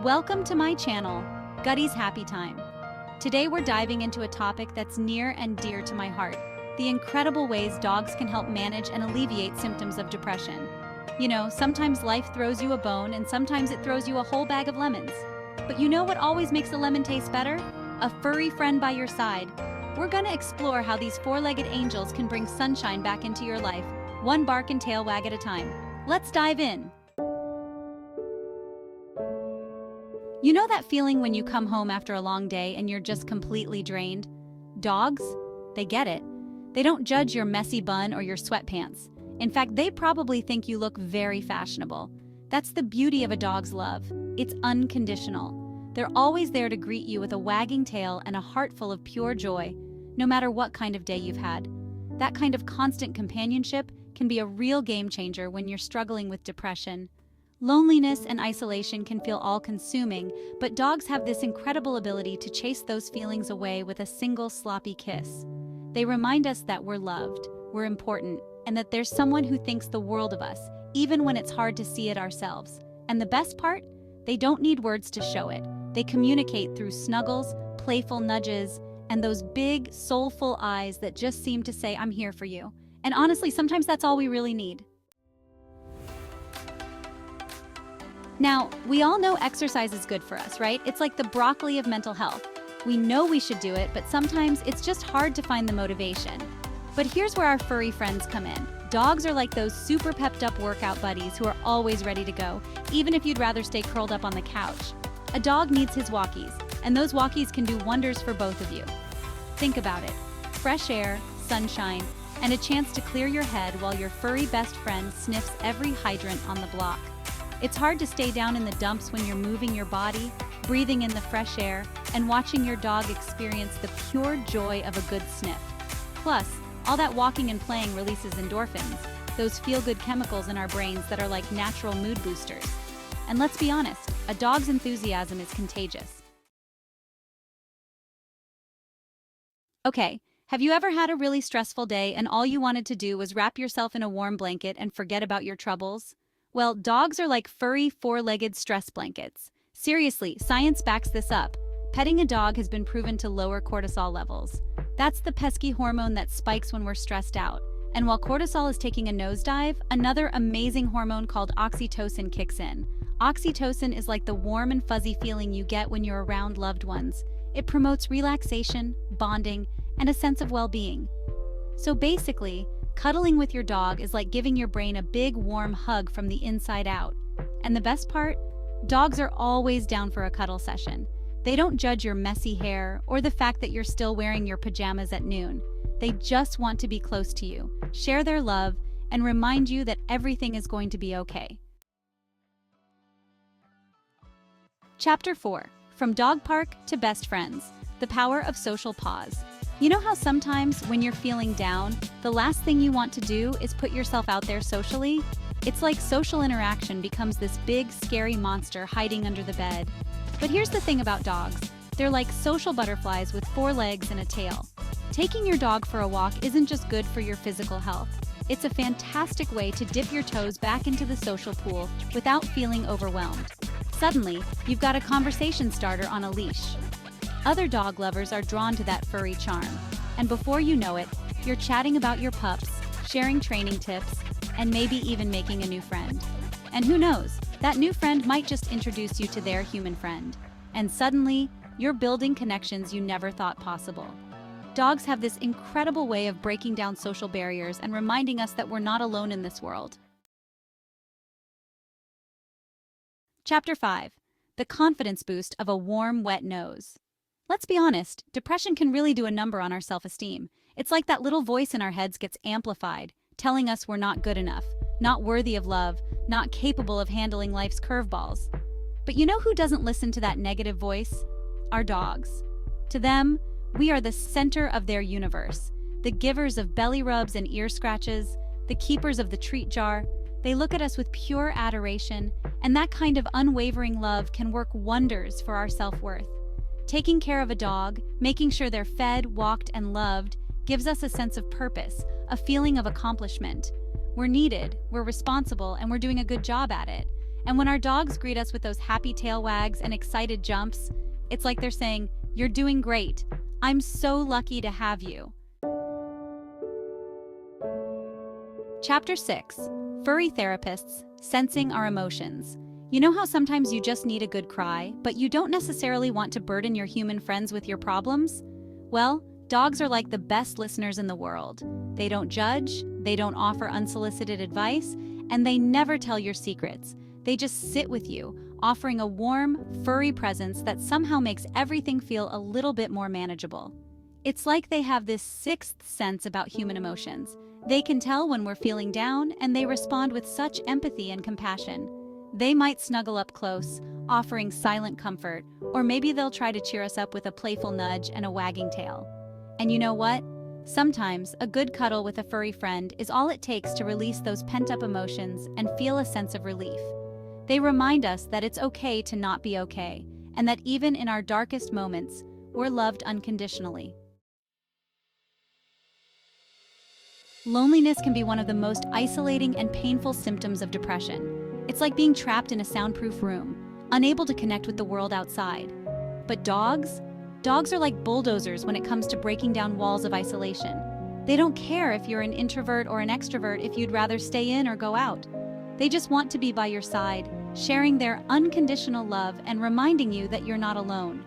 Welcome to my channel, Gutty's Happy Time. Today we're diving into a topic that's near and dear to my heart, the incredible ways dogs can help manage and alleviate symptoms of depression. You know, sometimes life throws you a bone and sometimes it throws you a whole bag of lemons. But you know what always makes a lemon taste better? A furry friend by your side. We're gonna explore how these four-legged angels can bring sunshine back into your life, one bark and tail wag at a time. Let's dive in. You know that feeling when you come home after a long day and you're just completely drained? Dogs? They get it. They don't judge your messy bun or your sweatpants. In fact, they probably think you look very fashionable. That's the beauty of a dog's love. It's unconditional. They're always there to greet you with a wagging tail and a heart full of pure joy, no matter what kind of day you've had. That kind of constant companionship can be a real game changer when you're struggling with depression. Loneliness and isolation can feel all-consuming, but dogs have this incredible ability to chase those feelings away with a single sloppy kiss. They remind us that we're loved, we're important, and that there's someone who thinks the world of us, even when it's hard to see it ourselves. And the best part? They don't need words to show it. They communicate through snuggles, playful nudges, and those big, soulful eyes that just seem to say, "I'm here for you." And honestly, sometimes that's all we really need. Now, we all know exercise is good for us, right? It's like the broccoli of mental health. We know we should do it, but sometimes it's just hard to find the motivation. But here's where our furry friends come in. Dogs are like those super pepped up workout buddies who are always ready to go, even if you'd rather stay curled up on the couch. A dog needs his walkies, and those walkies can do wonders for both of you. Think about it. Fresh air, sunshine, and a chance to clear your head while your furry best friend sniffs every hydrant on the block. It's hard to stay down in the dumps when you're moving your body, breathing in the fresh air, and watching your dog experience the pure joy of a good sniff. Plus, all that walking and playing releases endorphins, those feel-good chemicals in our brains that are like natural mood boosters. And let's be honest, a dog's enthusiasm is contagious. Okay, have you ever had a really stressful day and all you wanted to do was wrap yourself in a warm blanket and forget about your troubles? Well, dogs are like furry, four-legged stress blankets. Seriously, science backs this up. Petting a dog has been proven to lower cortisol levels. That's the pesky hormone that spikes when we're stressed out. And while cortisol is taking a nosedive, another amazing hormone called oxytocin kicks in. Oxytocin is like the warm and fuzzy feeling you get when you're around loved ones. It promotes relaxation, bonding, and a sense of well-being. So basically, cuddling with your dog is like giving your brain a big warm hug from the inside out. And the best part? Dogs are always down for a cuddle session. They don't judge your messy hair or the fact that you're still wearing your pajamas at noon. They just want to be close to you, share their love, and remind you that everything is going to be okay. Chapter 4. From Dog Park to Best Friends. The Power of Social Pause. You know how sometimes when you're feeling down, the last thing you want to do is put yourself out there socially? It's like social interaction becomes this big, scary monster hiding under the bed. But here's the thing about dogs. They're like social butterflies with 4 legs and a tail. Taking your dog for a walk isn't just good for your physical health. It's a fantastic way to dip your toes back into the social pool without feeling overwhelmed. Suddenly, you've got a conversation starter on a leash. Other dog lovers are drawn to that furry charm. And before you know it, you're chatting about your pups, sharing training tips, and maybe even making a new friend. And who knows, that new friend might just introduce you to their human friend. And suddenly, you're building connections you never thought possible. Dogs have this incredible way of breaking down social barriers and reminding us that we're not alone in this world. Chapter 5. The confidence boost of a warm, wet nose. Let's be honest, depression can really do a number on our self-esteem. It's like that little voice in our heads gets amplified, telling us we're not good enough, not worthy of love, not capable of handling life's curveballs. But you know who doesn't listen to that negative voice? Our dogs. To them, we are the center of their universe, the givers of belly rubs and ear scratches, the keepers of the treat jar. They look at us with pure adoration, and that kind of unwavering love can work wonders for our self-worth. Taking care of a dog, making sure they're fed, walked, and loved, gives us a sense of purpose, a feeling of accomplishment. We're needed, we're responsible, and we're doing a good job at it. And when our dogs greet us with those happy tail wags and excited jumps, it's like they're saying, "You're doing great. I'm so lucky to have you." Chapter 6. Furry Therapists, Sensing Our Emotions. You know how sometimes you just need a good cry, but you don't necessarily want to burden your human friends with your problems? Well, dogs are like the best listeners in the world. They don't judge, they don't offer unsolicited advice, and they never tell your secrets. They just sit with you, offering a warm, furry presence that somehow makes everything feel a little bit more manageable. It's like they have this sixth sense about human emotions. They can tell when we're feeling down, and they respond with such empathy and compassion. They might snuggle up close, offering silent comfort, or maybe they'll try to cheer us up with a playful nudge and a wagging tail. And you know what? Sometimes a good cuddle with a furry friend is all it takes to release those pent-up emotions and feel a sense of relief. They remind us that it's okay to not be okay, and that even in our darkest moments, we're loved unconditionally. Loneliness can be one of the most isolating and painful symptoms of depression. It's like being trapped in a soundproof room, unable to connect with the world outside. But dogs? Dogs are like bulldozers when it comes to breaking down walls of isolation. They don't care if you're an introvert or an extrovert, if you'd rather stay in or go out. They just want to be by your side, sharing their unconditional love and reminding you that you're not alone.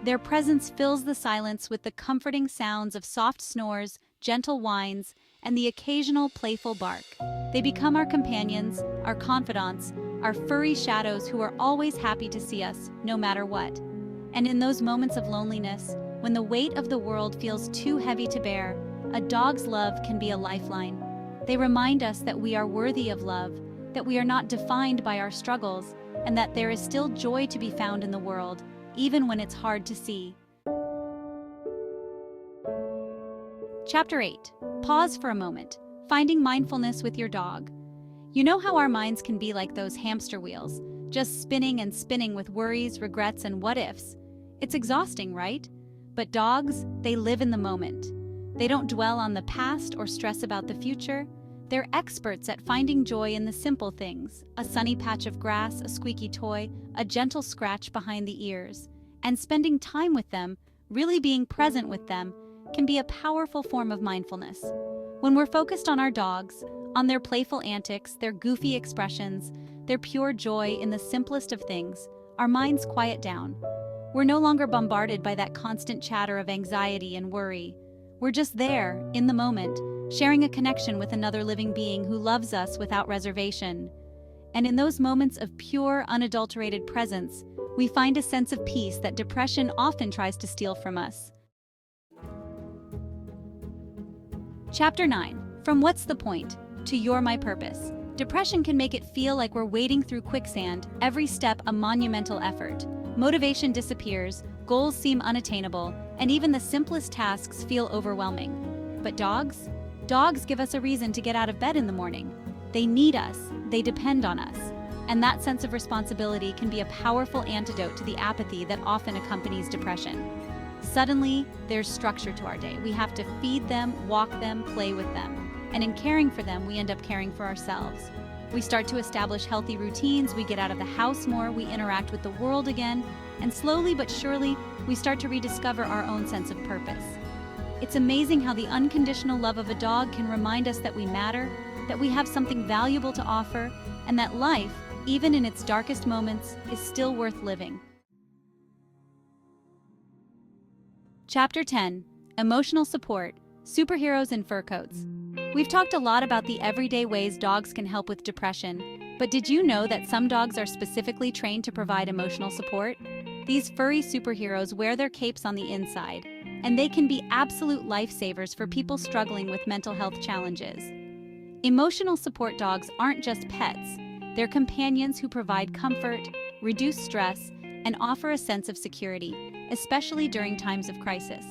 Their presence fills the silence with the comforting sounds of soft snores, gentle whines, and the occasional playful bark. They become our companions, our confidants, our furry shadows who are always happy to see us, no matter what. And in those moments of loneliness, when the weight of the world feels too heavy to bear, a dog's love can be a lifeline. They remind us that we are worthy of love, that we are not defined by our struggles, and that there is still joy to be found in the world, even when it's hard to see. Chapter 8. Pause for a moment. Finding mindfulness with your dog. You know how our minds can be like those hamster wheels, just spinning and spinning with worries, regrets, and what-ifs. It's exhausting, right? But dogs, they live in the moment. They don't dwell on the past or stress about the future. They're experts at finding joy in the simple things: a sunny patch of grass, a squeaky toy, a gentle scratch behind the ears. And spending time with them, really being present with them, can be a powerful form of mindfulness. When we're focused on our dogs, on their playful antics, their goofy expressions, their pure joy in the simplest of things, our minds quiet down. We're no longer bombarded by that constant chatter of anxiety and worry. We're just there, in the moment, sharing a connection with another living being who loves us without reservation. And in those moments of pure, unadulterated presence, we find a sense of peace that depression often tries to steal from us. Chapter 9. From What's the Point to You're My Purpose. Depression can make it feel like we're wading through quicksand, every step a monumental effort. Motivation disappears, goals seem unattainable, and even the simplest tasks feel overwhelming. But dogs? Dogs give us a reason to get out of bed in the morning. They need us, they depend on us. And that sense of responsibility can be a powerful antidote to the apathy that often accompanies depression. Suddenly, there's structure to our day. We have to feed them, walk them, play with them. And in caring for them, we end up caring for ourselves. We start to establish healthy routines, we get out of the house more, we interact with the world again, and slowly but surely, we start to rediscover our own sense of purpose. It's amazing how the unconditional love of a dog can remind us that we matter, that we have something valuable to offer, and that life, even in its darkest moments, is still worth living. Chapter 10. Emotional Support, Superheroes in Fur Coats. We've talked a lot about the everyday ways dogs can help with depression, but did you know that some dogs are specifically trained to provide emotional support? These furry superheroes wear their capes on the inside, and they can be absolute lifesavers for people struggling with mental health challenges. Emotional support dogs aren't just pets, they're companions who provide comfort, reduce stress, and offer a sense of security, especially during times of crisis.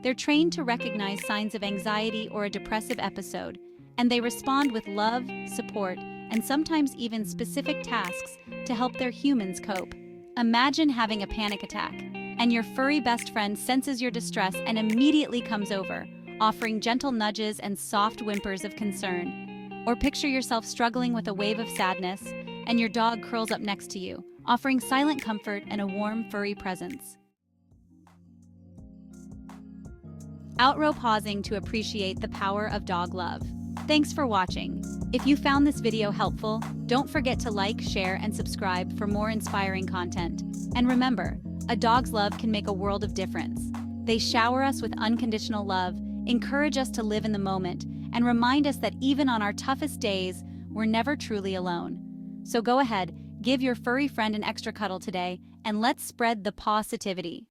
They're trained to recognize signs of anxiety or a depressive episode, and they respond with love, support, and sometimes even specific tasks to help their humans cope. Imagine having a panic attack, and your furry best friend senses your distress and immediately comes over, offering gentle nudges and soft whimpers of concern. Or picture yourself struggling with a wave of sadness, and your dog curls up next to you, offering silent comfort and a warm, furry presence. Outrow pausing to appreciate the power of dog love. Thanks for watching. If you found this video helpful, don't forget to like, share, and subscribe for more inspiring content. And remember, a dog's love can make a world of difference. They shower us with unconditional love, encourage us to live in the moment, and remind us that even on our toughest days, we're never truly alone. So go ahead, give your furry friend an extra cuddle today, and let's spread the positivity.